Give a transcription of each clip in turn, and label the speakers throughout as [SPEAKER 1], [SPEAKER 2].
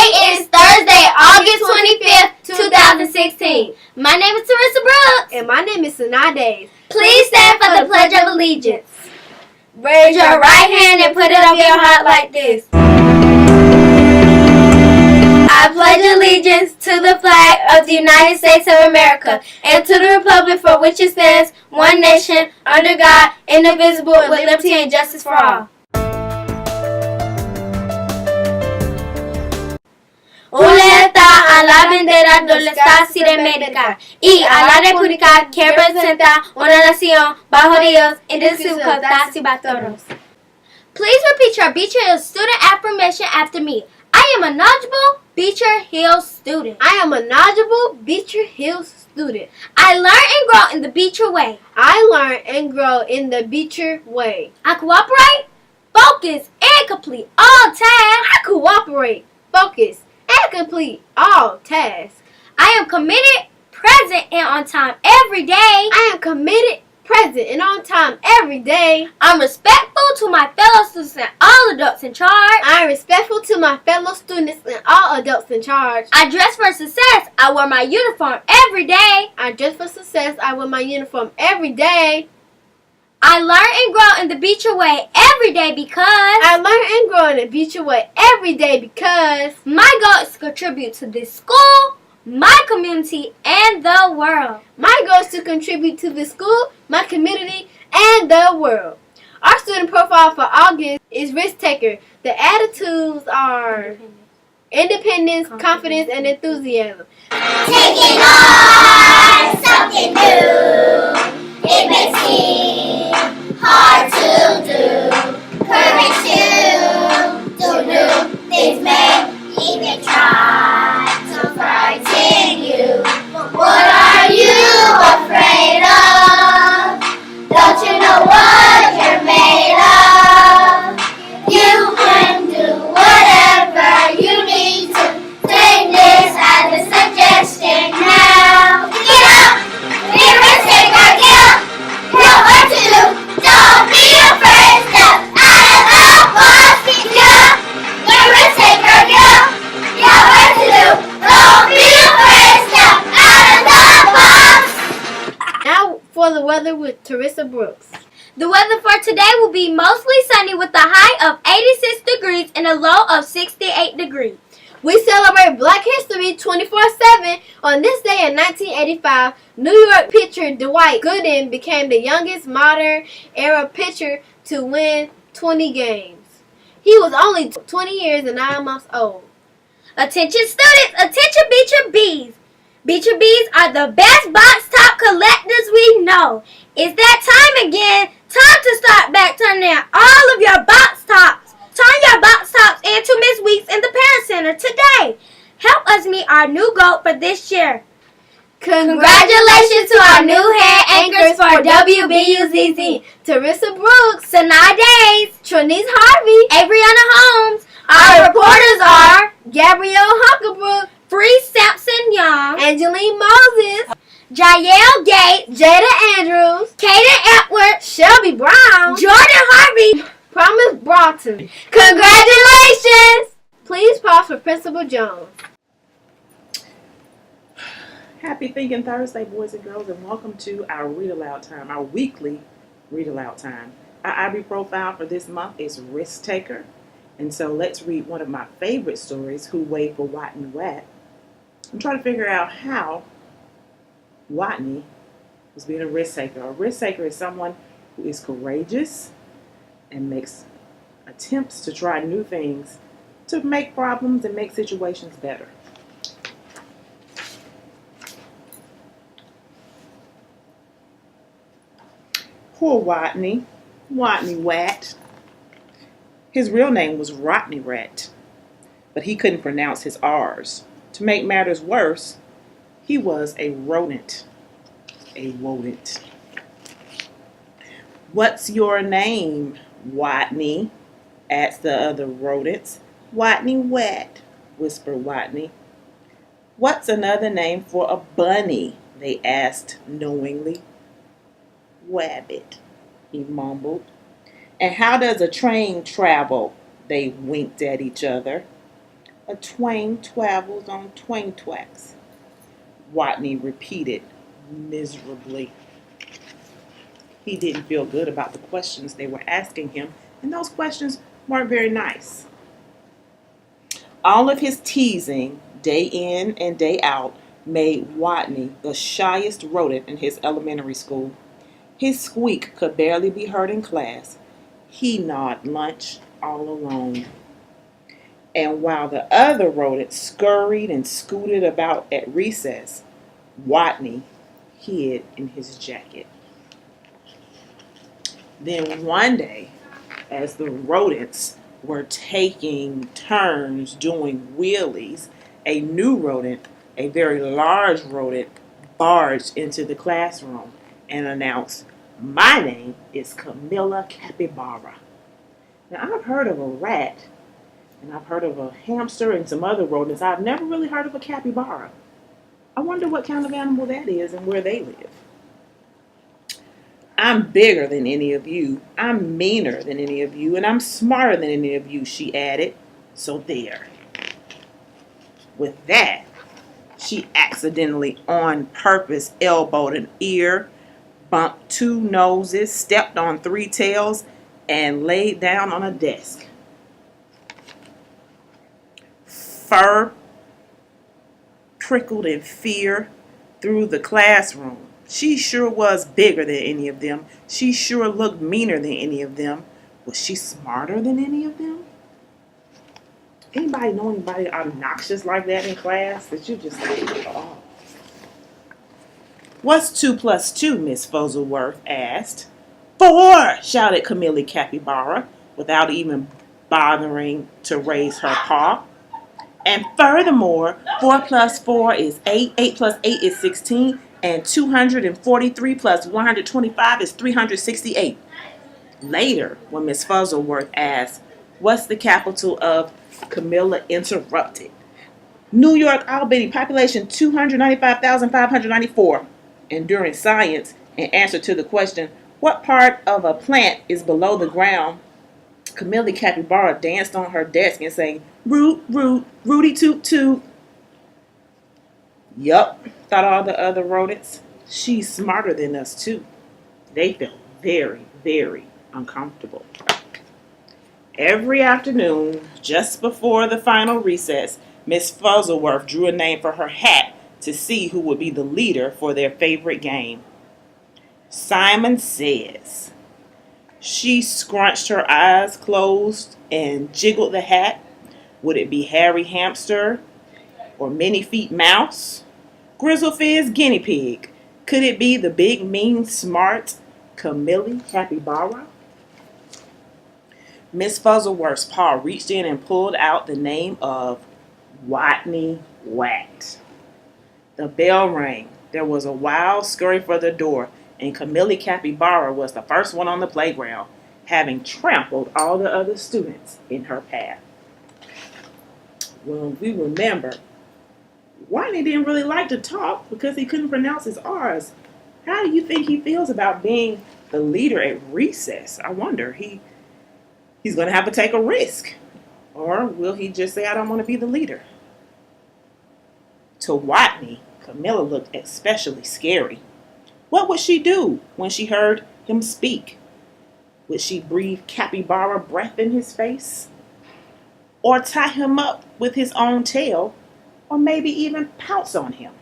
[SPEAKER 1] is Thursday, August 25th, 2016. My name is Teresa Brooks.
[SPEAKER 2] And my name is Sanaa Days.
[SPEAKER 1] Please stand for the Pledge of Allegiance. Raise your right hand and put it over your heart like this. I pledge allegiance to the flag of the United States of America and to the republic for which it stands, one nation, under God, indivisible, with liberty and justice for all. Una está a la bandera de los Estados Unidos y a la república que representa una nación bajo Dios, indivisible, con todos. Please repeat your Beecher Hills student affirmation after me. I am a knowledgeable Beecher Hills student.
[SPEAKER 2] I am a knowledgeable Beecher Hills student.
[SPEAKER 1] I learn and grow in the Beecher way.
[SPEAKER 2] I learn and grow in the Beecher way.
[SPEAKER 1] I cooperate, focus, and complete all tasks.
[SPEAKER 2] I cooperate, focus, and complete all tasks.
[SPEAKER 1] I am committed, present, and on time every day.
[SPEAKER 2] I am committed, present, and on time every day.
[SPEAKER 1] I'm respectful to my fellow students and all adults in charge.
[SPEAKER 2] I am respectful to my fellow students and all adults in charge.
[SPEAKER 1] I dress for success. I wear my uniform every day.
[SPEAKER 2] I dress for success. I wear my uniform every day.
[SPEAKER 1] I learn and grow in the Beecher way every day because
[SPEAKER 2] I learn and grow in the Beecher way every day because
[SPEAKER 1] my goal is to contribute to this school, my community, and the world.
[SPEAKER 2] My goal is to contribute to the school, my community, and the world. Our student profile for August is risk taker. The attitudes are independence, confidence, and enthusiasm.
[SPEAKER 3] Taking on something new, it may seem hard to do. Courage to do new things, may even try to frighten you. But what are you afraid of? Don't you know what you're made of? You can do whatever you need to. Take this as a suggestion now. Get up! Be a risk taker, get up! Know what to do. Don't be afraid. Step out of the box. Get up! Be a risk taker, get up! Know what to do. Don't be afraid. Step out of the box.
[SPEAKER 2] Now for the weather with Teresa Brooks.
[SPEAKER 1] The weather for today will be mostly sunny with a high of 86 degrees and a low of 68 degrees.
[SPEAKER 2] We celebrate Black History 24/7. On this day in 1985, New York pitcher Dwight Gooden became the youngest modern-era pitcher to win 20 games. He was only 20 years and 9 months old.
[SPEAKER 1] Attention students, attention Beecher Bees. Beecher Bees are the best box top collectors we know. It's that time again. Time to start back turning out all of your box tops. Turn your box tops into Miss Weeks in the Parent Center today. Help us meet our new goal for this year. Congratulations to our new head anchors for WBUZZ.
[SPEAKER 2] Teresa Brooks,
[SPEAKER 1] Sanaa Days,
[SPEAKER 2] Trinice Harvey,
[SPEAKER 1] Adriana Holmes. Our reporters are
[SPEAKER 2] Gabrielle Huckerbrook,
[SPEAKER 1] Free Sampson Young,
[SPEAKER 2] Angeline Moses,
[SPEAKER 1] Jael Gates,
[SPEAKER 2] Jada Andrews,
[SPEAKER 1] Kaden Edwards,
[SPEAKER 2] Shelby Brown,
[SPEAKER 1] Jordan Harvey.
[SPEAKER 2] Promise Broughton.
[SPEAKER 1] Congratulations!
[SPEAKER 2] Please pause for Principal Jones.
[SPEAKER 4] Happy Thinking Thursday, boys and girls, and welcome to our Read Aloud Time, our weekly Read Aloud Time. Our IB profile for this month is Risk Taker. And so let's read one of my favorite stories, Who Weighed for Watney Wet, and try to figure out how Watney was being a risk taker. A risk taker is someone who is courageous and makes attempts to try new things to make problems and make situations better. Poor Watney Wet. His real name was Rodney Rhett, but he couldn't pronounce his R's. To make matters worse, he was a rodent. A rodent. What's your name, Watney? Asked the other rodents. Watney Wet, whispered Watney. What's another name for a bunny? They asked knowingly. Wabbit, he mumbled. And how does a train travel? They winked at each other. A twain travels on twain tracks, Watney repeated miserably. He didn't feel good about the questions they were asking him, and those questions weren't very nice. All of his teasing, day in and day out, made Watney the shyest rodent in his elementary school. His squeak could barely be heard in class. He gnawed lunch all alone. And while the other rodents scurried and scooted about at recess, Watney hid in his jacket. Then one day, as the rodents were taking turns doing wheelies, a new rodent, a very large rodent, barged into the classroom and announced, "My name is Camilla Capybara." Now, I've heard of a rat, and I've heard of a hamster and some other rodents. I've never really heard of a capybara. I wonder what kind of animal that is and where they live. "I'm bigger than any of you, I'm meaner than any of you, and I'm smarter than any of you," she added. "So there." With that, she accidentally, on purpose, elbowed an ear, bumped 2 noses, stepped on 3 tails, and laid down on a desk. Fur prickled in fear through the classroom. She sure was bigger than any of them. She sure looked meaner than any of them. Was she smarter than any of them? Anybody know anybody obnoxious like that in class that you just like, oh. "What's 2 plus 2, Miss Fuzzleworth asked. "4, shouted Camilla Capybara, without even bothering to raise her paw. "And furthermore, 4 plus 4 is 8, 8 plus 8 is 16, and 243 plus 125 is 368. Later, when Miss Fuzzleworth asked, "What's the capital of?" Camilla interrupted. "New York, Albany, population 295,594. And during science, in answer to the question, "What part of a plant is below the ground?" Camilla Capybara danced on her desk and sang, "Root, root, rooty toot toot." "Yup," thought all the other rodents. "She's smarter than us, too." They felt very, very uncomfortable. Every afternoon, just before the final recess, Miss Fuzzleworth drew a name for her hat to see who would be the leader for their favorite game. "Simon Says." She scrunched her eyes closed and jiggled the hat. Would it be Harry Hamster or Many Feet Mouse? Grizzlefizz Guinea Pig? Could it be the big, mean, smart Camilla Capybara? Miss Fuzzleworth's paw reached in and pulled out the name of Watney Wat. The bell rang. There was a wild scurry for the door, and Camilla Capybara was the first one on the playground, having trampled all the other students in her path. Well, we remember, Watney didn't really like to talk because he couldn't pronounce his R's. How do you think he feels about being the leader at recess? I wonder. He's going to have to take a risk. Or will he just say, "I don't want to be the leader"? To Watney, Camilla looked especially scary. What would she do when she heard him speak? Would she breathe capybara breath in his face? Or tie him up with his own tail? Or maybe even pounce on him?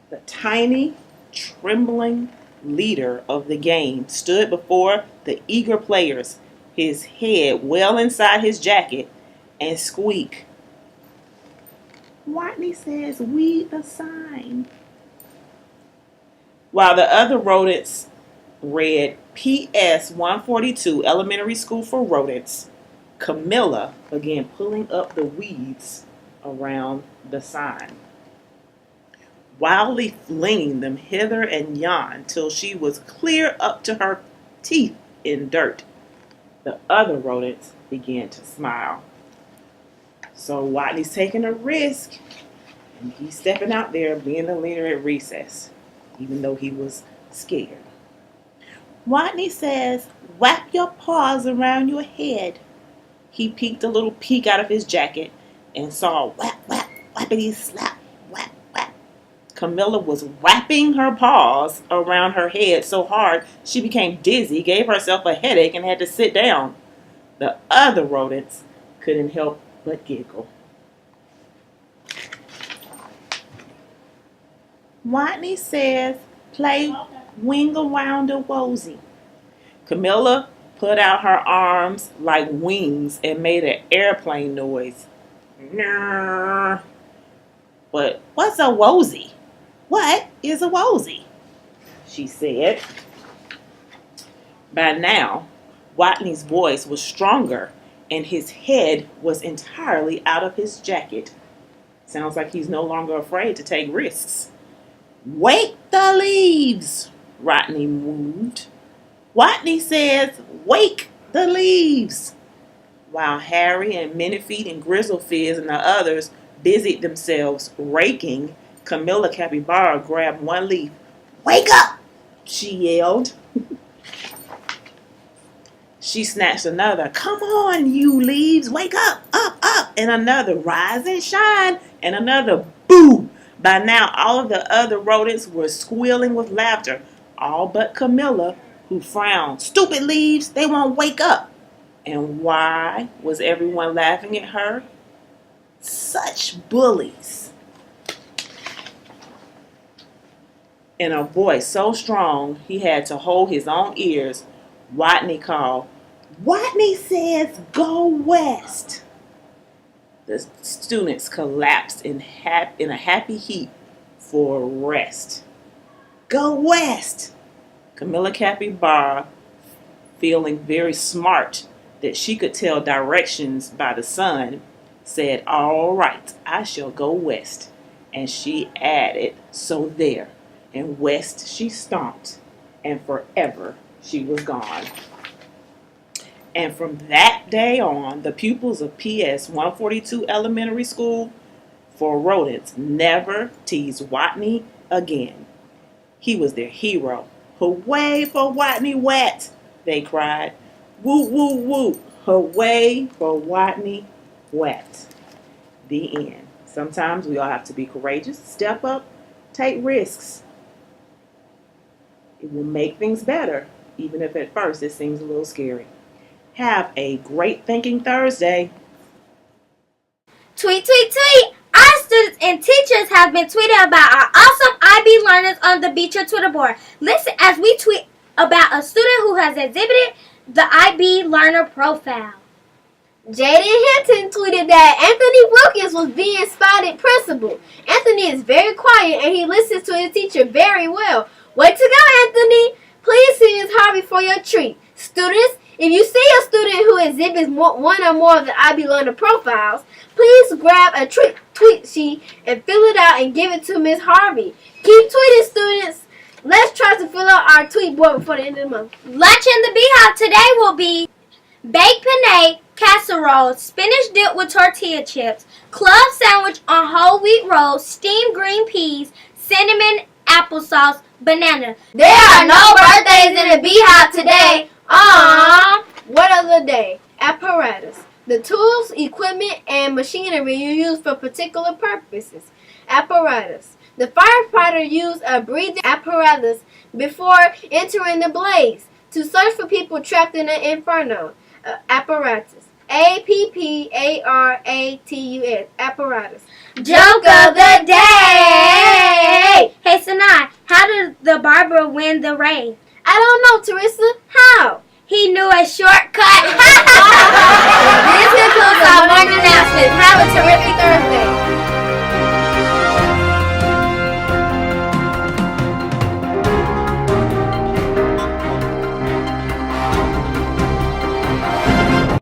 [SPEAKER 4] The tiny, trembling leader of the game stood before the eager players, his head well inside his jacket, and squeaked, "Watney says we the sign." While the other rodents read PS 142 Elementary School for Rodents, Camilla began pulling up the weeds around the sign, wildly flinging them hither and yon till she was clear up to her teeth in dirt. The other rodents began to smile. So Watney's taking a risk, and he's stepping out there being the leader at recess, even though he was scared. Watney says, "Wrap your paws around your head. He peeked a little peek out of his jacket and saw whap, whap, whappity slap, whap, whap. Camilla was whapping her paws around her head so hard she became dizzy, gave herself a headache, and had to sit down. The other rodents couldn't help but giggle. Watney says, play Wing-A-Wounder-Wosy. Camilla put out her arms like wings and made an airplane noise. Nah. But what's a wosy? What is a wosy? She said. By now, Watney's voice was stronger and his head was entirely out of his jacket. Sounds like he's no longer afraid to take risks. Wake the leaves, Watney moved. Watney says, wake the leaves. While Harry and Minifeet and Grizzlefizz and the others busied themselves raking, Camilla Capybara grabbed one leaf. Wake up, she yelled. She snatched another. Come on, you leaves, wake up, up, up. And another, rise and shine. And another, boo. By now, all of the other rodents were squealing with laughter, all but Camilla, who frowned. Stupid leaves, they won't wake up. And why was everyone laughing at her? Such bullies. In a voice so strong he had to hold his own ears, Watney called, Watney says go west. The students collapsed in a happy heap for rest. Go west. Camilla Capybara, feeling very smart that she could tell directions by the sun, said, all right, I shall go west. And she added, so there. And west she stomped, and forever she was gone. And from that day on, the pupils of PS 142 Elementary School for Rodents never teased Watney again. He was their hero. Hooray for Watney Wet, they cried. Woo, woo, woo. Hooray for Watney Wet. The end. Sometimes we all have to be courageous, step up, take risks. It will make things better, even if at first it seems a little scary. Have a great Thinking Thursday.
[SPEAKER 1] Tweet, tweet, tweet! Our students and teachers have been tweeting about our awesome IB learners on the Beecher Twitter board. Listen as we tweet about a student who has exhibited the IB learner profile.
[SPEAKER 2] Jaden Hinton tweeted that Anthony Wilkins was being spotted principal. Anthony is very quiet and he listens to his teacher very well. Way to go, Anthony! Please see Ms. Harvey for your treat. Students, if you see a student who exhibits one or more of the IB learner profiles, please grab a tweet sheet and fill it out and give it to Ms. Harvey. Keep tweeting, students. Let's try to fill out our tweet board before the end of the month.
[SPEAKER 1] Lunch in the Beehive today will be baked penne casserole, spinach dipped with tortilla chips, club sandwich on whole wheat rolls, steamed green peas, cinnamon applesauce, banana.
[SPEAKER 2] There are no birthdays in the Beehive today. Aww. What of the day? Apparatus. The tools, equipment, and machinery you use for particular purposes. Apparatus. The firefighter used a breathing apparatus before entering the blaze to search for people trapped in an inferno. Apparatus. APPARATUS. Apparatus.
[SPEAKER 1] Joke of the day! Hey, Sanai, how did the barber win the race?